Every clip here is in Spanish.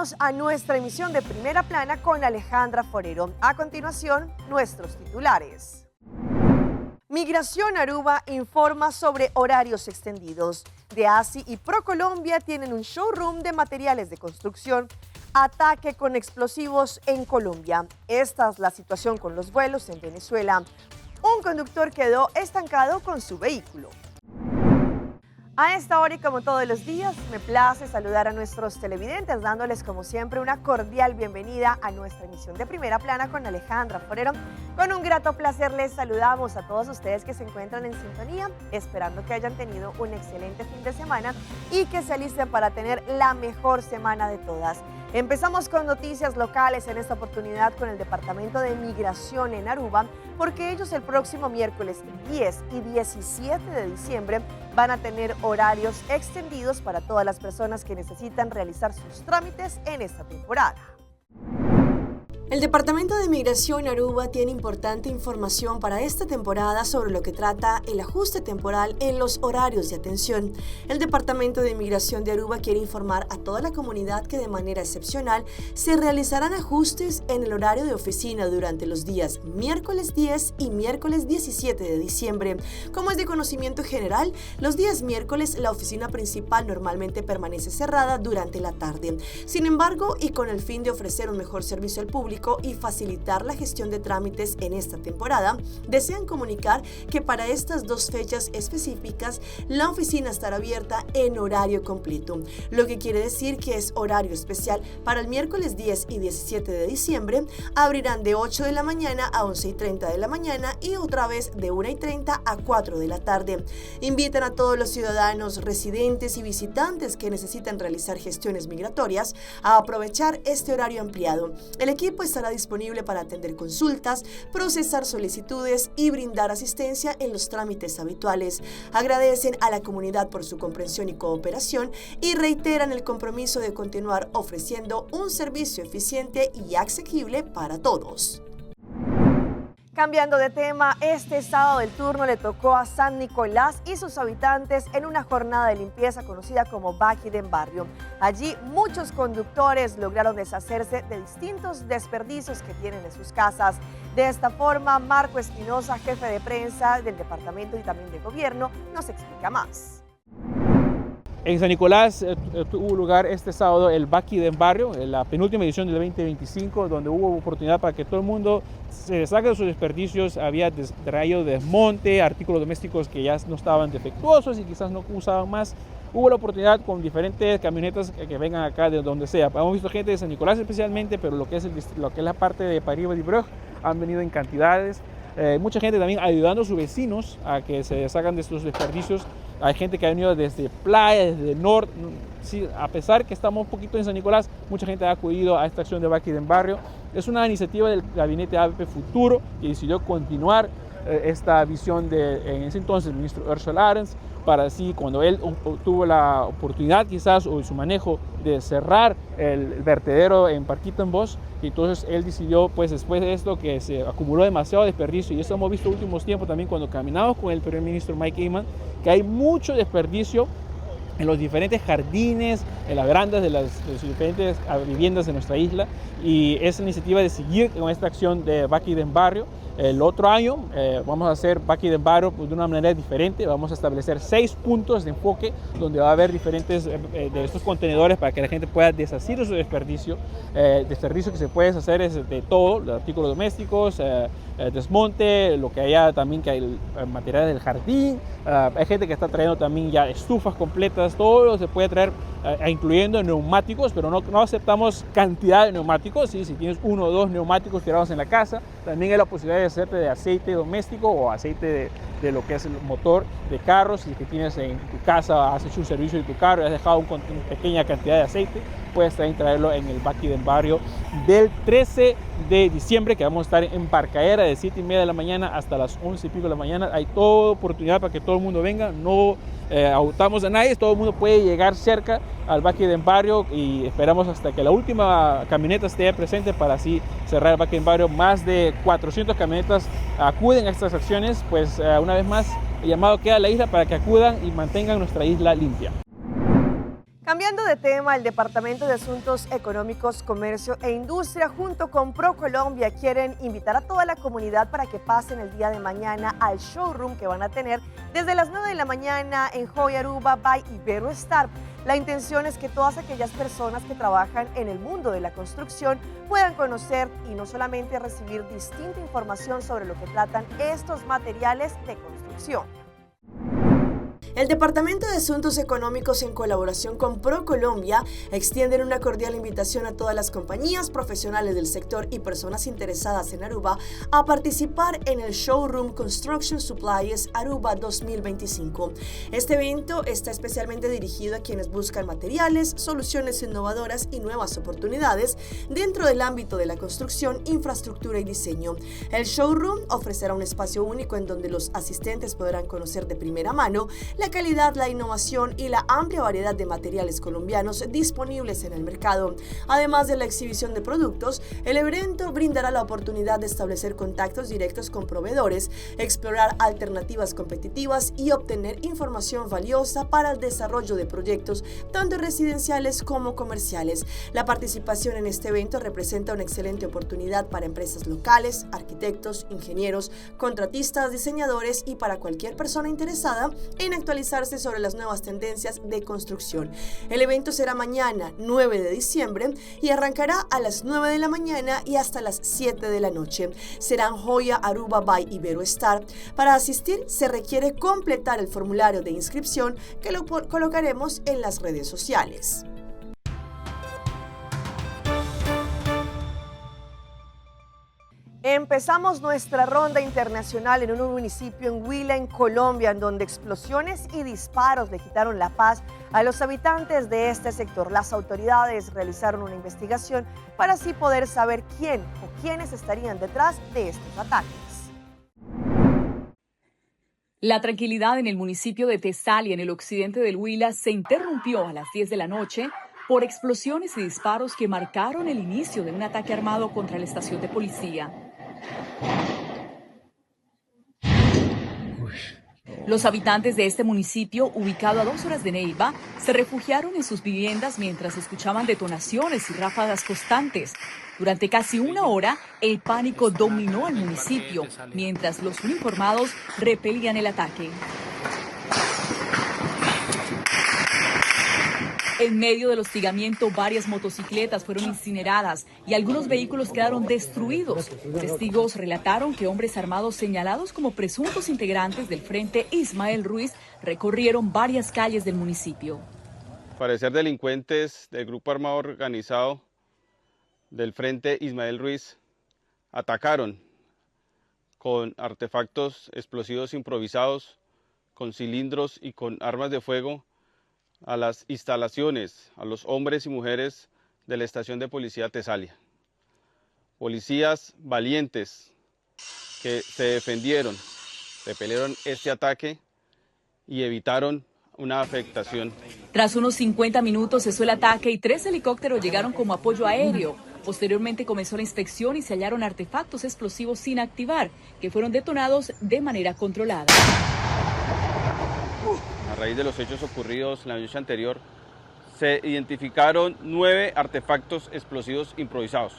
Bienvenidos a nuestra emisión de Primera Plana con Alejandra Forero. A continuación, nuestros titulares. Migración Aruba informa sobre horarios extendidos. DEACI y PROCOLOMBIA tienen un showroom de materiales de construcción. Ataque con explosivos en Colombia. Esta es la situación con los vuelos en Venezuela. Un conductor quedó estancado con su vehículo. A esta hora y como todos los días, me place saludar a nuestros televidentes, dándoles como siempre una cordial bienvenida a nuestra emisión de Primera Plana con Alejandra Forero. Con un grato placer les saludamos a todos ustedes que se encuentran en sintonía, esperando que hayan tenido un excelente fin de semana y que se alisten para tener la mejor semana de todas. Empezamos con noticias locales en esta oportunidad con el Departamento de Migración en Aruba, porque ellos el próximo miércoles 10 y 17 de diciembre van a tener horarios extendidos para todas las personas que necesitan realizar sus trámites en esta temporada. El Departamento de Migración Aruba tiene importante información para esta temporada sobre lo que trata el ajuste temporal en los horarios de atención. El Departamento de Migración de Aruba quiere informar a toda la comunidad que de manera excepcional se realizarán ajustes en el horario de oficina durante los días miércoles 10 y miércoles 17 de diciembre. Como es de conocimiento general, los días miércoles la oficina principal normalmente permanece cerrada durante la tarde. Sin embargo, y con el fin de ofrecer un mejor servicio al público, y facilitar la gestión de trámites en esta temporada, desean comunicar que para estas dos fechas específicas la oficina estará abierta en horario completo, lo que quiere decir que es horario especial para el miércoles 10 y 17 de diciembre. Abrirán de 8 de la mañana a 11:30 de la mañana y otra vez de 1:30 a 4 de la tarde. Invitan a todos los ciudadanos, residentes y visitantes que necesitan realizar gestiones migratorias a aprovechar este horario ampliado. El equipo estará disponible para atender consultas, procesar solicitudes y brindar asistencia en los trámites habituales. Agradecen a la comunidad por su comprensión y cooperación y reiteran el compromiso de continuar ofreciendo un servicio eficiente y asequible para todos. Cambiando de tema, este sábado el turno le tocó a San Nicolás y sus habitantes en una jornada de limpieza conocida como Baquide en Barrio. Allí muchos conductores lograron deshacerse de distintos desperdicios que tienen en sus casas. De esta forma, Marco Espinosa, jefe de prensa del departamento y también de gobierno, nos explica más. En San Nicolás tuvo lugar este sábado el Baquide en Barrio, la penúltima edición del 2025, donde hubo oportunidad para que todo el mundo se saque de sus desperdicios. Había traído desmonte, artículos domésticos que ya no estaban defectuosos y quizás no usaban más. Hubo la oportunidad con diferentes camionetas que vengan acá de donde sea. Hemos visto gente de San Nicolás especialmente, pero lo que es la parte de Primera y Brug han venido en cantidades. Mucha gente también ayudando a sus vecinos a que se deshagan de estos desperdicios. Hay gente que ha venido desde playa, desde el norte. Sí, a pesar que estamos un poquito en San Nicolás, mucha gente ha acudido a esta acción de Baquide en Barrio. Es una iniciativa del gabinete ABP Futuro que decidió continuar esta visión en ese entonces el ministro Ursula Arens, para así cuando él tuvo la oportunidad quizás o su manejo de cerrar el vertedero en Parquítenbos, y entonces él decidió pues después de esto que se acumuló demasiado desperdicio, y eso hemos visto en los últimos tiempos también cuando caminamos con el primer ministro Mike Heyman, que hay mucho desperdicio en los diferentes jardines, en las verandas de las diferentes viviendas de nuestra isla, y es la iniciativa de seguir con esta acción de Baquide en Barrio. El otro año vamos a hacer Baquide en Barrio de una manera diferente. Vamos a establecer 6 puntos de enfoque donde va a haber diferentes de estos contenedores para que la gente pueda deshacer de su desperdicio. Desperdicio que se puede deshacer es de todo, los artículos domésticos, desmonte, lo que haya también, que hay material del jardín. Hay gente que está trayendo también ya estufas completas, todo lo se puede traer, incluyendo neumáticos, pero no aceptamos cantidad de neumáticos. ¿Sí? Si tienes 1 o 2 neumáticos tirados en la casa, también hay la posibilidad de hacerte de aceite doméstico o aceite de lo que es el motor de carros. Si que tienes en tu casa, has hecho un servicio de tu carro y has dejado una pequeña cantidad de aceite, puedes también traerlo en el Baquide en Barrio del 13 de diciembre, que vamos a estar en Parcaera de 7:30 de la mañana hasta las 11 y pico de la mañana. Hay toda oportunidad para que todo el mundo venga, no agotamos a nadie, todo el mundo puede llegar cerca al Baquide en Barrio, y esperamos hasta que la última camioneta esté presente para así cerrar el Baquide en Barrio. Más de 400 camionetas acuden a estas acciones, pues una vez más el llamado queda a la isla para que acudan y mantengan nuestra isla limpia. Cambiando de tema, el Departamento de Asuntos Económicos, Comercio e Industria junto con PROCOLOMBIA quieren invitar a toda la comunidad para que pasen el día de mañana al showroom que van a tener desde las 9 de la mañana en ARUBA by IberoStar. La intención es que todas aquellas personas que trabajan en el mundo de la construcción puedan conocer y no solamente recibir distinta información sobre lo que tratan estos materiales de construcción. El Departamento de Asuntos Económicos, en colaboración con PROCOLOMBIA, extienden una cordial invitación a todas las compañías, profesionales del sector y personas interesadas en Aruba a participar en el Showroom Construction Supplies Aruba 2025. Este evento está especialmente dirigido a quienes buscan materiales, soluciones innovadoras y nuevas oportunidades dentro del ámbito de la construcción, infraestructura y diseño. El Showroom ofrecerá un espacio único en donde los asistentes podrán conocer de primera mano la calidad, la innovación y la amplia variedad de materiales colombianos disponibles en el mercado. Además de la exhibición de productos, el evento brindará la oportunidad de establecer contactos directos con proveedores, explorar alternativas competitivas y obtener información valiosa para el desarrollo de proyectos tanto residenciales como comerciales. La participación en este evento representa una excelente oportunidad para empresas locales, arquitectos, ingenieros, contratistas, diseñadores y para cualquier persona interesada en actualizarse sobre las nuevas tendencias de construcción. El evento será mañana, 9 de diciembre, y arrancará a las 9 de la mañana y hasta las 7 de la noche. Será en Joya Aruba by IberoStar. Para asistir se requiere completar el formulario de inscripción que lo colocaremos en las redes sociales. Empezamos nuestra ronda internacional en un municipio en Huila, en Colombia, en donde explosiones y disparos le quitaron la paz a los habitantes de este sector. Las autoridades realizaron una investigación para así poder saber quién o quiénes estarían detrás de estos ataques. La tranquilidad en el municipio de Tesalia, en el occidente del Huila, se interrumpió a las 10 de la noche por explosiones y disparos que marcaron el inicio de un ataque armado contra la estación de policía. Los habitantes de este municipio, ubicado a 2 horas de Neiva, se refugiaron en sus viviendas mientras escuchaban detonaciones y ráfagas constantes. Durante casi una hora, el pánico dominó al municipio, mientras los uniformados repelían el ataque. En medio del hostigamiento, varias motocicletas fueron incineradas y algunos vehículos quedaron destruidos. Testigos relataron que hombres armados señalados como presuntos integrantes del Frente Ismael Ruiz recorrieron varias calles del municipio. Al parecer, delincuentes del grupo armado organizado del Frente Ismael Ruiz atacaron con artefactos explosivos improvisados, con cilindros y con armas de fuego a las instalaciones, a los hombres y mujeres de la estación de policía Tesalia. Policías valientes que se defendieron, repelieron este ataque y evitaron una afectación. Tras unos 50 minutos cesó el ataque y 3 helicópteros llegaron como apoyo aéreo. Posteriormente comenzó la inspección y se hallaron artefactos explosivos sin activar, que fueron detonados de manera controlada. A raíz de los hechos ocurridos la noche anterior, se identificaron 9 artefactos explosivos improvisados,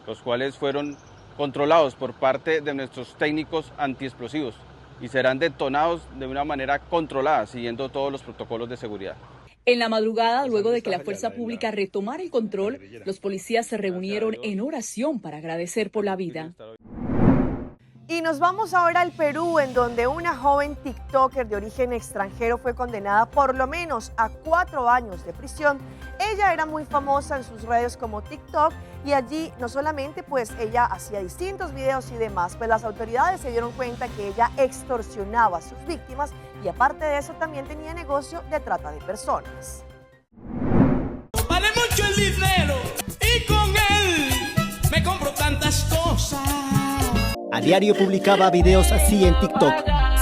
los cuales fueron controlados por parte de nuestros técnicos antiexplosivos y serán detonados de una manera controlada, siguiendo todos los protocolos de seguridad. En la madrugada, luego de que la fuerza pública retomara el control, los policías se reunieron en oración para agradecer por la vida. Y nos vamos ahora al Perú, en donde una joven TikToker de origen extranjero fue condenada por lo menos a 4 años de prisión. Ella era muy famosa en sus redes como TikTok y allí no solamente pues ella hacía distintos videos y demás, pues las autoridades se dieron cuenta que ella extorsionaba a sus víctimas y aparte de eso también tenía negocio de trata de personas. Vale mucho el dinero y con él me compro tantas cosas. A diario publicaba videos así en TikTok,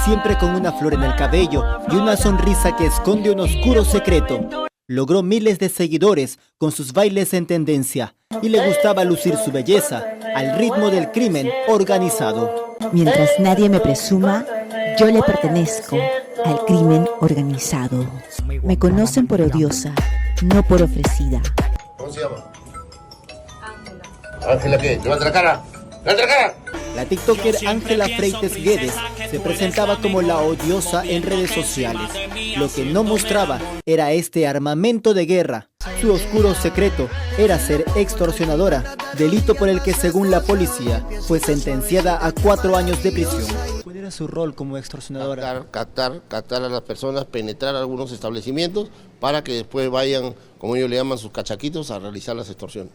siempre con una flor en el cabello y una sonrisa que esconde un oscuro secreto. Logró miles de seguidores con sus bailes en tendencia y le gustaba lucir su belleza al ritmo del crimen organizado. Mientras nadie me presuma, yo le pertenezco al crimen organizado. Me conocen por odiosa, no por ofrecida. ¿Cómo se llama? Ángela. ¿Ángela qué? ¡Levanta la cara! ¡Levanta la cara! La tiktoker Ángela Freites Guedes se presentaba como la odiosa en redes sociales. Lo que no mostraba era este armamento de guerra. Su oscuro secreto era ser extorsionadora, delito por el que, según la policía, fue sentenciada a 4 años de prisión. ¿Cuál era su rol como extorsionadora? Captar a las personas, penetrar algunos establecimientos para que después vayan, como ellos le llaman, sus cachaquitos a realizar las extorsiones.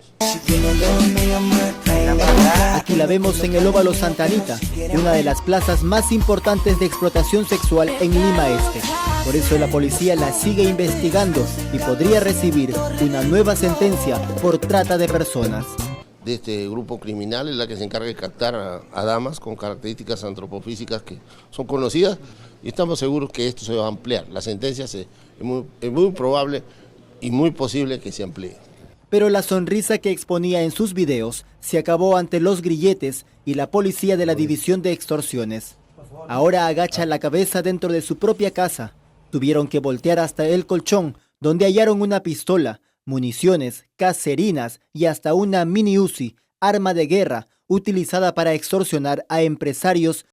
Aquí la vemos en el Óvalo Santa Anita, una de las plazas más importantes de explotación sexual en Lima Este. Por eso la policía la sigue investigando y podría recibir una nueva sentencia por trata de personas. De este grupo criminal es la que se encarga de captar a damas con características antropofísicas que son conocidas, y estamos seguros que esto se va a ampliar. La sentencia es muy probable y muy posible que se amplíe. Pero la sonrisa que exponía en sus videos se acabó ante los grilletes y la policía de la División de Extorsiones. Ahora agacha la cabeza dentro de su propia casa. Tuvieron que voltear hasta el colchón, donde hallaron una pistola, municiones, caserinas y hasta una mini Uzi, arma de guerra, utilizada para extorsionar a empresarios.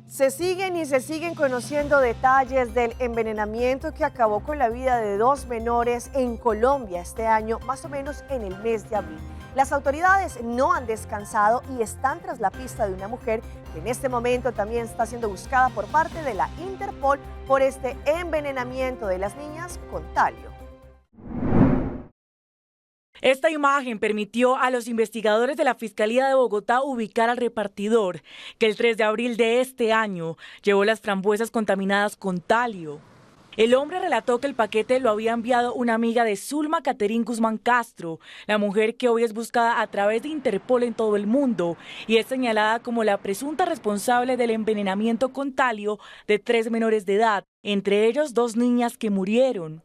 Se siguen y se siguen conociendo detalles del envenenamiento que acabó con la vida de 2 menores en Colombia este año, más o menos en el mes de abril. Las autoridades no han descansado y están tras la pista de una mujer que en este momento también está siendo buscada por parte de la Interpol por este envenenamiento de las niñas con talio. Esta imagen permitió a los investigadores de la Fiscalía de Bogotá ubicar al repartidor, que el 3 de abril de este año llevó las frambuesas contaminadas con talio. El hombre relató que el paquete lo había enviado una amiga de Zulma Caterín Guzmán Castro, la mujer que hoy es buscada a través de Interpol en todo el mundo y es señalada como la presunta responsable del envenenamiento con talio de 3 menores de edad, entre ellos 2 niñas que murieron.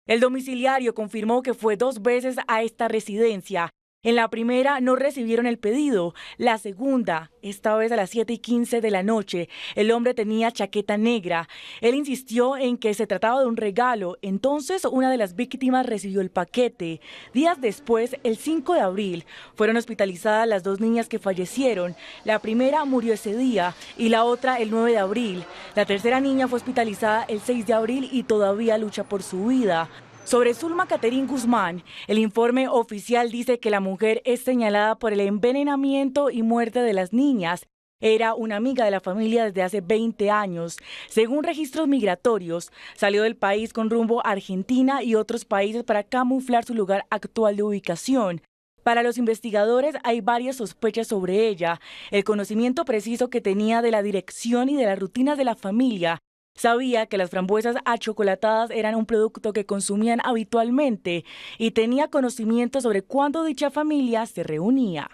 El domiciliario confirmó que fue 2 veces a esta residencia. En la primera no recibieron el pedido, la segunda, esta vez a las 7:15 de la noche, el hombre tenía chaqueta negra. Él insistió en que se trataba de un regalo, entonces una de las víctimas recibió el paquete. Días después, el 5 de abril, fueron hospitalizadas las 2 niñas que fallecieron. La primera murió ese día y la otra el 9 de abril. La tercera niña fue hospitalizada el 6 de abril y todavía lucha por su vida. Sobre Zulma Caterín Guzmán, el informe oficial dice que la mujer es señalada por el envenenamiento y muerte de las niñas. Era una amiga de la familia desde hace 20 años. Según registros migratorios, salió del país con rumbo a Argentina y otros países para camuflar su lugar actual de ubicación. Para los investigadores hay varias sospechas sobre ella. El conocimiento preciso que tenía de la dirección y de las rutinas de la familia. Sabía que las frambuesas achocolatadas eran un producto que consumían habitualmente y tenía conocimiento sobre cuándo dicha familia se reunía.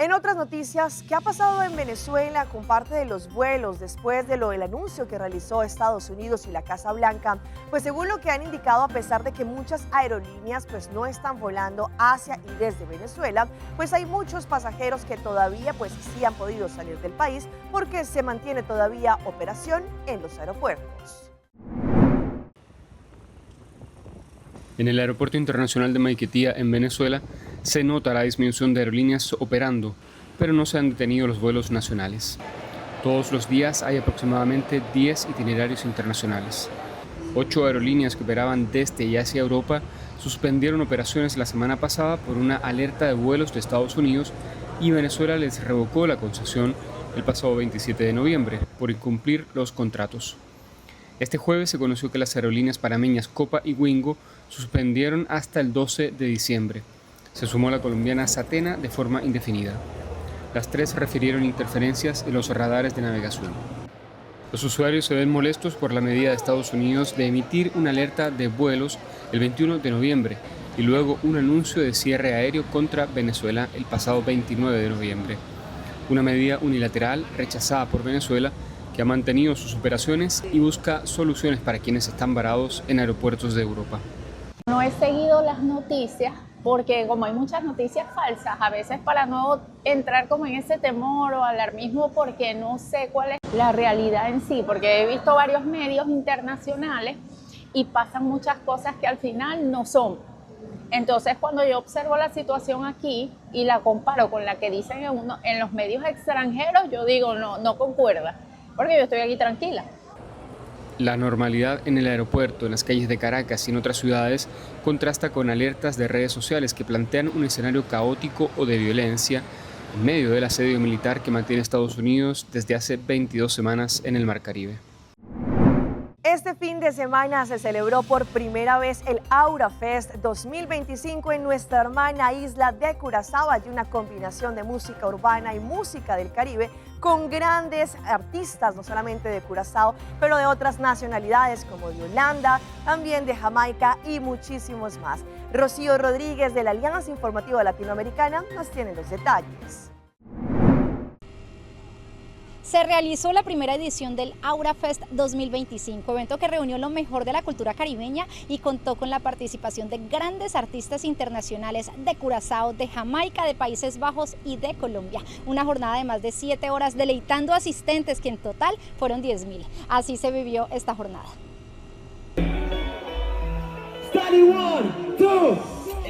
En otras noticias, ¿qué ha pasado en Venezuela con parte de los vuelos después del anuncio que realizó Estados Unidos y la Casa Blanca? Pues según lo que han indicado, a pesar de que muchas aerolíneas no están volando hacia y desde Venezuela, pues hay muchos pasajeros que todavía sí han podido salir del país porque se mantiene todavía operación en los aeropuertos. En el Aeropuerto Internacional de Maiquetía, en Venezuela, se nota la disminución de aerolíneas operando, pero no se han detenido los vuelos nacionales. Todos los días hay aproximadamente 10 itinerarios internacionales. 8 aerolíneas que operaban desde y hacia Europa suspendieron operaciones la semana pasada por una alerta de vuelos de Estados Unidos y Venezuela les revocó la concesión el pasado 27 de noviembre por incumplir los contratos. Este jueves se conoció que las aerolíneas panameñas Copa y Wingo suspendieron hasta el 12 de diciembre. Se sumó la colombiana Satena de forma indefinida. Las 3 refirieron interferencias en los radares de navegación. Los usuarios se ven molestos por la medida de Estados Unidos de emitir una alerta de vuelos el 21 de noviembre y luego un anuncio de cierre aéreo contra Venezuela el pasado 29 de noviembre. Una medida unilateral rechazada por Venezuela que ha mantenido sus operaciones y busca soluciones para quienes están varados en aeropuertos de Europa. No he seguido las noticias porque como hay muchas noticias falsas, a veces para no entrar como en ese temor o alarmismo porque no sé cuál es la realidad en sí, porque he visto varios medios internacionales y pasan muchas cosas que al final no son. Entonces, cuando yo observo la situación aquí y la comparo con la que dicen en los medios extranjeros, yo digo, no concuerda, porque yo estoy aquí tranquila. La normalidad en el aeropuerto, en las calles de Caracas y en otras ciudades contrasta con alertas de redes sociales que plantean un escenario caótico o de violencia en medio del asedio militar que mantiene Estados Unidos desde hace 22 semanas en el Mar Caribe. Este fin de semana se celebró por primera vez el Aura Fest 2025 en nuestra hermana isla de Curazao. Hay una combinación de música urbana y música del Caribe con grandes artistas, no solamente de Curazao, pero de otras nacionalidades como de Holanda, también de Jamaica y muchísimos más. Rocío Rodríguez de la Alianza Informativa Latinoamericana nos tiene los detalles. Se realizó la primera edición del Aura Fest 2025, evento que reunió lo mejor de la cultura caribeña y contó con la participación de grandes artistas internacionales de Curazao, de Jamaica, de Países Bajos y de Colombia. Una jornada de más de 7 horas deleitando asistentes, que en total fueron 10.000. Así se vivió esta jornada.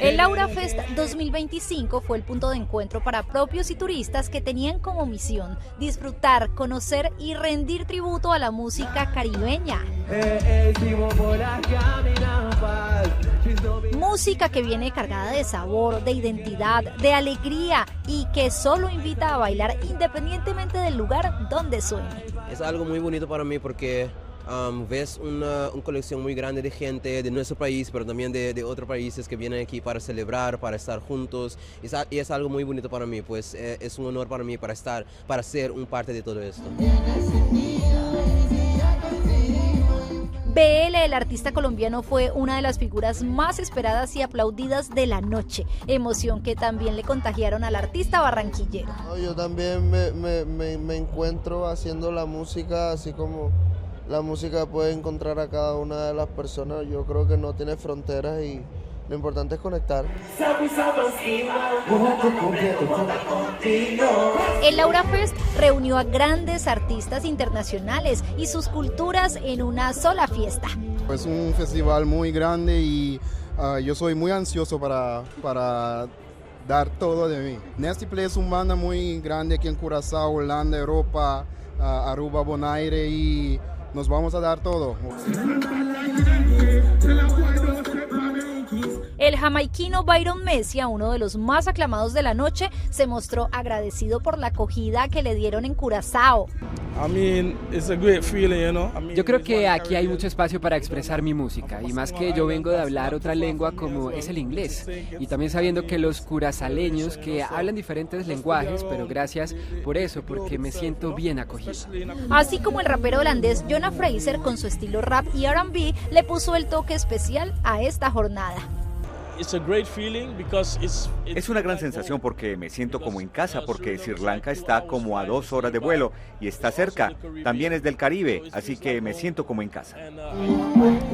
El Aura Fest 2025 fue el punto de encuentro para propios y turistas que tenían como misión disfrutar, conocer y rendir tributo a la música caribeña. Música que viene cargada de sabor, de identidad, de alegría y que solo invita a bailar independientemente del lugar donde suene. Es algo muy bonito para mí porque ves una colección muy grande de gente de nuestro país, pero también de otros países que vienen aquí para celebrar, para estar juntos. Y es algo muy bonito para mí, pues es un honor para mí para ser un parte de todo esto. BL, el artista colombiano, fue una de las figuras más esperadas y aplaudidas de la noche, emoción que también le contagiaron al artista barranquillero. Yo también me encuentro haciendo la música así como la música puede encontrar a cada una de las personas. Yo creo que no tiene fronteras y lo importante es conectar. El Aura Fest reunió a grandes artistas internacionales y sus culturas en una sola fiesta. Es un festival muy grande y yo soy muy ansioso para dar todo de mí. Nasty Play es una banda muy grande aquí en Curazao, Holanda, Europa, Aruba, Bonaire, y nos vamos a dar todo. El jamaiquino Byron Mesia, uno de los más aclamados de la noche, se mostró agradecido por la acogida que le dieron en Curazao. Yo creo que aquí hay mucho espacio para expresar mi música, y más que yo vengo de hablar otra lengua como es el inglés, y también sabiendo que los curazaleños que hablan diferentes lenguajes, pero gracias por eso, porque me siento bien acogido. Así como el rapero holandés Jonah Fraser, con su estilo rap y R&B, le puso el toque especial a esta jornada. Es una gran sensación porque me siento como en casa, porque Sri Lanka está como a 2 horas de vuelo y está cerca. También es del Caribe, así que me siento como en casa.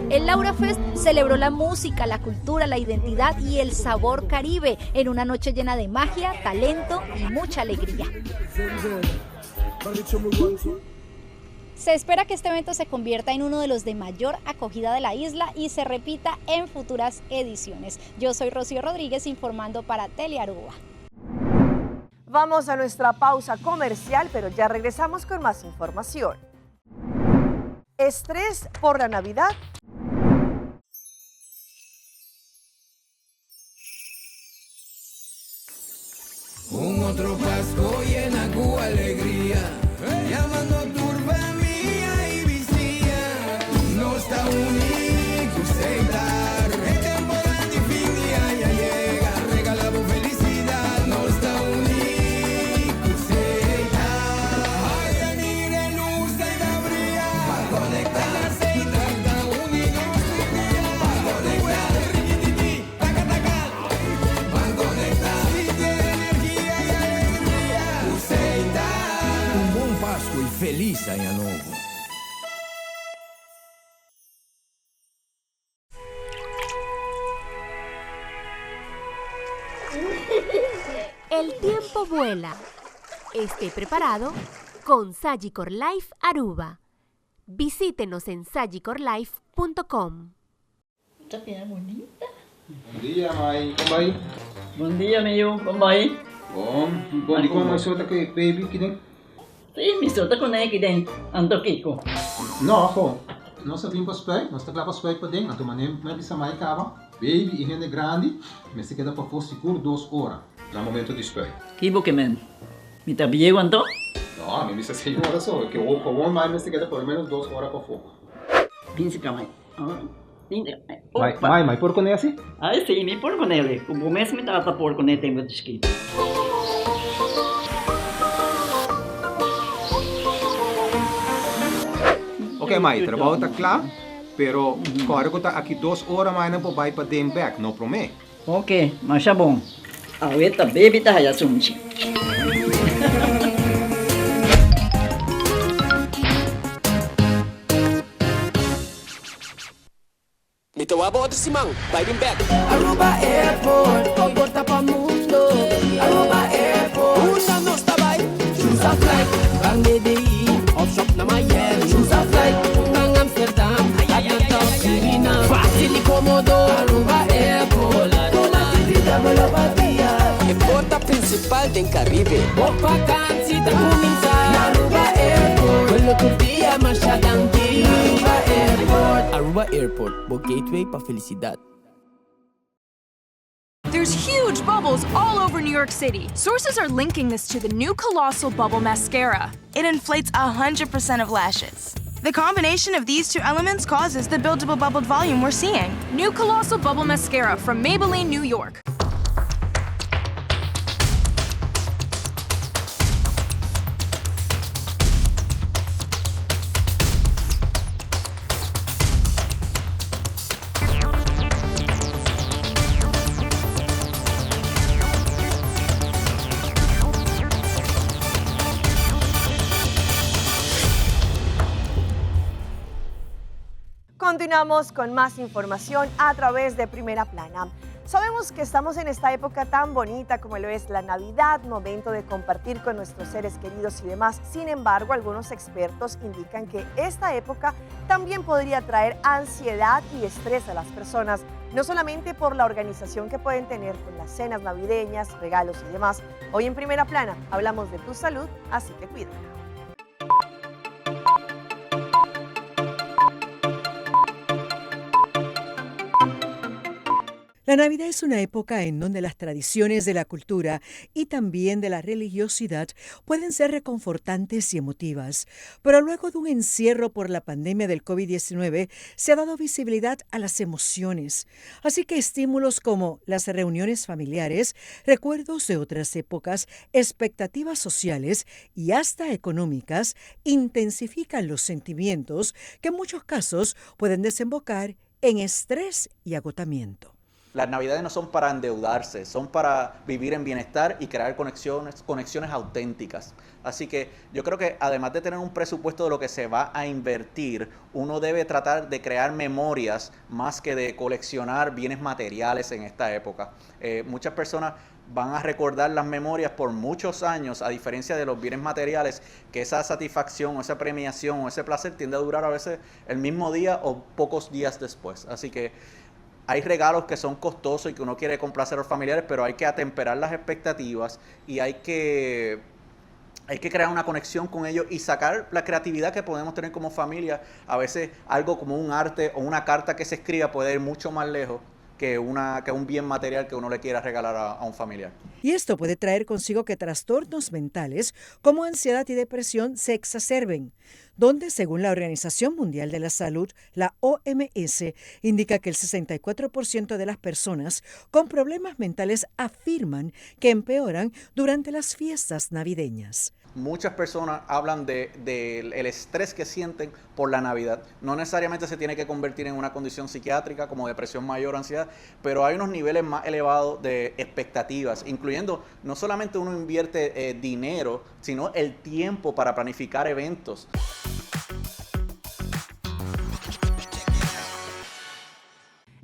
El Aura Fest celebró la música, la cultura, la identidad y el sabor caribe en una noche llena de magia, talento y mucha alegría. Se espera que este evento se convierta en uno de los de mayor acogida de la isla y se repita en futuras ediciones. Yo soy Rocío Rodríguez informando para ARUBA. Vamos a nuestra pausa comercial, pero ya regresamos con más información. ¿Estrés por la Navidad? Un otro Pascua llena con alegría, llamando turba mía y vicía, no está único aceitar, el temporada de fin de año llega, regalamos felicidad, no está único aceitar, ay, a mí de luz de Gabriel, para conectar aceitar, está único aceitar, para conectar, riquititi, taca, taca, para conectar. E feliz Año Nuevo. El tiempo vuela. Esté preparado con Sagicor Life Aruba. Visítenos en Sagicor Life www.radiopublicaba.com. Esta piedra bonita. Bom dia, mãe. Como vai? Bom dia, meu. Como vai? Bom dia, como você tá aqui, baby, que tem? Sim, me solta com ele aqui dentro. Ando Kiko. Não, pô. Nós vimos para os pés, nós estamos para os pés para dentro. Então, mané, me avisa mais cava. Baby, e rende grande, mas se queda para for seguro 2 horas. No momento de espera. Que bom que men. Me tá bem quanto? Não, a mim disse 6 horas só. Que o bom mais se queda por menos 2 horas para fogo. Pince camai. Mãe, por com esse? Ah, sim, me por com ele. O começo me trata por com ele tem muito escrito. Ok, mãe, o trabalho está claro, pero agora que está aqui 2 horas mais não pode para dentro back, não promete? Ok, mas tá bom. Ahorita baby tá aí assunto. Mito wabo to simang, vibing back. Aruba Airport, porta pa mundo. Aruba Airport, una nostra vibe. Choose a flight, bang DDI, off shop na Miami. Choose a flight, bang Amsterdam, Atlanta, China. Fácil y cómodo, Aruba Airport. Con la actividad de la bahía. E porta principal del Caribe. O vacanze da cominciare. Aruba Airport, quello tuo dia ma shadanti. Aruba Airport. Aruba Airport, bo gateway pa felicidad. There's huge bubbles all over New York City. Sources are linking this to the new Colossal Bubble Mascara. It inflates 100% of lashes. The combination of these two elements causes the buildable bubbled volume we're seeing. New Colossal Bubble Mascara from Maybelline, New York. Continuamos con más información a través de Primera Plana. Sabemos que estamos en esta época tan bonita como lo es la Navidad, momento de compartir con nuestros seres queridos y demás. Sin embargo, algunos expertos indican que esta época también podría traer ansiedad y estrés a las personas, no solamente por la organización que pueden tener con las cenas navideñas, regalos y demás. Hoy en Primera Plana hablamos de tu salud, así que cuídala. La Navidad es una época en donde las tradiciones de la cultura y también de la religiosidad pueden ser reconfortantes y emotivas, pero luego de un encierro por la pandemia del COVID-19 se ha dado visibilidad a las emociones, así que estímulos como las reuniones familiares, recuerdos de otras épocas, expectativas sociales y hasta económicas intensifican los sentimientos que en muchos casos pueden desembocar en estrés y agotamiento. Las navidades no son para endeudarse, son para vivir en bienestar y crear conexiones auténticas. Así que yo creo que además de tener un presupuesto de lo que se va a invertir, uno debe tratar de crear memorias más que de coleccionar bienes materiales en esta época. Muchas personas van a recordar las memorias por muchos años, a diferencia de los bienes materiales, que esa satisfacción o esa premiación o ese placer tiende a durar a veces el mismo día o pocos días después. Así que hay regalos que son costosos y que uno quiere complacer a los familiares, pero hay que atemperar las expectativas y hay que crear una conexión con ellos y sacar la creatividad que podemos tener como familia. A veces algo como un arte o una carta que se escriba puede ir mucho más lejos que un bien material que uno le quiera regalar a un familiar. Y esto puede traer consigo que trastornos mentales como ansiedad y depresión se exacerben, donde, según la Organización Mundial de la Salud, la OMS, indica que el 64% de las personas con problemas mentales afirman que empeoran durante las fiestas navideñas. Muchas personas hablan del estrés que sienten por la Navidad. No necesariamente se tiene que convertir en una condición psiquiátrica como depresión mayor o ansiedad, pero hay unos niveles más elevados de expectativas, incluyendo no solamente uno invierte dinero, sino el tiempo para planificar eventos.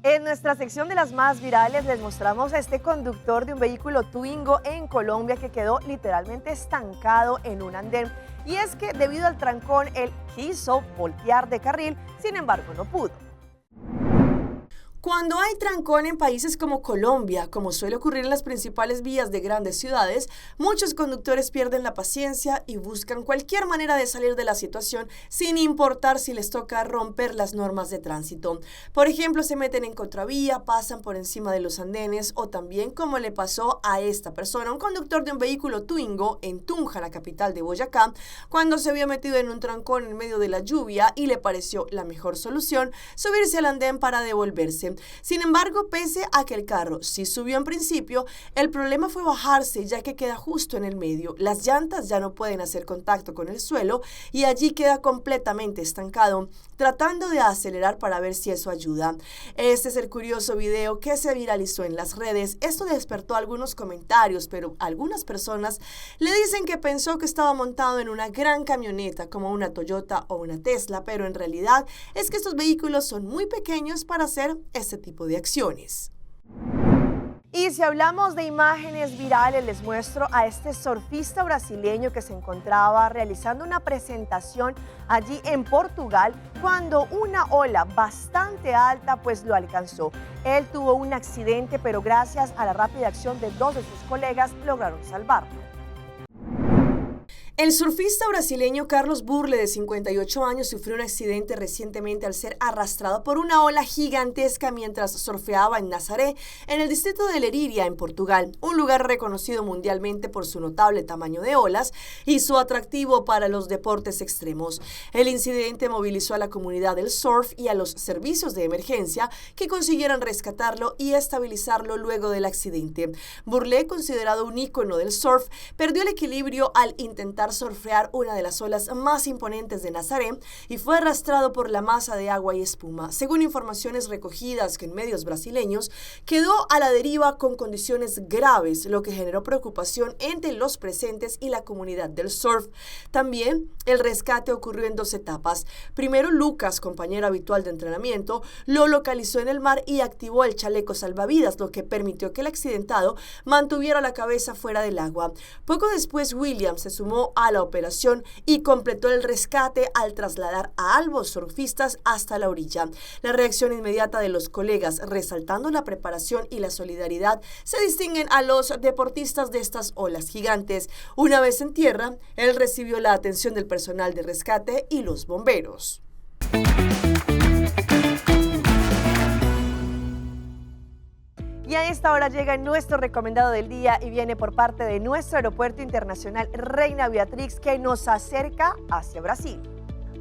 En nuestra sección de las más virales les mostramos a este conductor de un vehículo Twingo en Colombia que quedó literalmente estancado en un andén. Y es que debido al trancón él quiso voltear de carril, sin embargo no pudo. Cuando hay trancón en países como Colombia, como suele ocurrir en las principales vías de grandes ciudades, muchos conductores pierden la paciencia y buscan cualquier manera de salir de la situación sin importar si les toca romper las normas de tránsito. Por ejemplo, se meten en contravía, pasan por encima de los andenes o también como le pasó a esta persona, un conductor de un vehículo Twingo en Tunja, la capital de Boyacá, cuando se había metido en un trancón en medio de la lluvia y le pareció la mejor solución subirse al andén para devolverse. Sin embargo, pese a que el carro sí subió en principio, el problema fue bajarse ya que queda justo en el medio. Las llantas ya no pueden hacer contacto con el suelo y allí queda completamente estancado, tratando de acelerar para ver si eso ayuda. Este es el curioso video que se viralizó en las redes. Esto despertó algunos comentarios, pero algunas personas le dicen que pensó que estaba montado en una gran camioneta como una Toyota o una Tesla, pero en realidad es que estos vehículos son muy pequeños para hacer este tipo de acciones. Y si hablamos de imágenes virales, les muestro a este surfista brasileño que se encontraba realizando una presentación allí en Portugal cuando una ola bastante alta pues lo alcanzó. Él tuvo un accidente, pero gracias a la rápida acción de dos de sus colegas lograron salvarlo. El surfista brasileño Carlos Burle, de 58 años, sufrió un accidente recientemente al ser arrastrado por una ola gigantesca mientras surfeaba en Nazaré, en el distrito de Leriria, en Portugal, un lugar reconocido mundialmente por su notable tamaño de olas y su atractivo para los deportes extremos. El incidente movilizó a la comunidad del surf y a los servicios de emergencia que consiguieron rescatarlo y estabilizarlo luego del accidente. Burle, considerado un ícono del surf, perdió el equilibrio al intentar surfear una de las olas más imponentes de Nazaré y fue arrastrado por la masa de agua y espuma. Según informaciones recogidas en medios brasileños, quedó a la deriva con condiciones graves, lo que generó preocupación entre los presentes y la comunidad del surf. También el rescate ocurrió en dos etapas. Primero, Lucas, compañero habitual de entrenamiento, lo localizó en el mar y activó el chaleco salvavidas, lo que permitió que el accidentado mantuviera la cabeza fuera del agua. Poco después, William se sumó a la operación y completó el rescate al trasladar a ambos surfistas hasta la orilla. La reacción inmediata de los colegas, resaltando la preparación y la solidaridad, se distinguen a los deportistas de estas olas gigantes. Una vez en tierra, él recibió la atención del personal de rescate y los bomberos. Y a esta hora llega nuestro recomendado del día y viene por parte de nuestro aeropuerto internacional Reina Beatrix, que nos acerca hacia Brasil.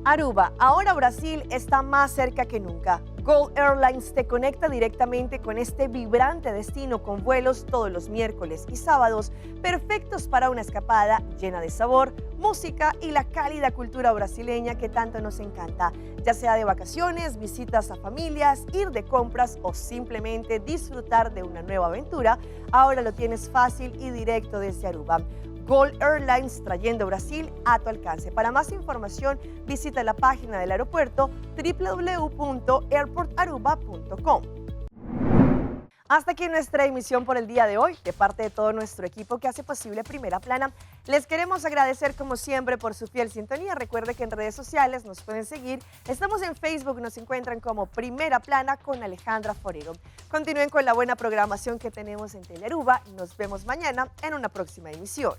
Aruba, ahora Brasil está más cerca que nunca. Gol Airlines te conecta directamente con este vibrante destino con vuelos todos los miércoles y sábados, perfectos para una escapada llena de sabor, música y la cálida cultura brasileña que tanto nos encanta. Ya sea de vacaciones, visitas a familias, ir de compras o simplemente disfrutar de una nueva aventura, ahora lo tienes fácil y directo desde Aruba. Gol Airlines, trayendo Brasil a tu alcance. Para más información, visita la página del aeropuerto www.airportaruba.com. Hasta aquí nuestra emisión por el día de hoy. De parte de todo nuestro equipo que hace posible Primera Plana, les queremos agradecer como siempre por su fiel sintonía. Recuerde que en redes sociales nos pueden seguir. Estamos en Facebook, nos encuentran como Primera Plana con Alejandra Forero. Continúen con la buena programación que tenemos en Telearuba. Nos vemos mañana en una próxima emisión.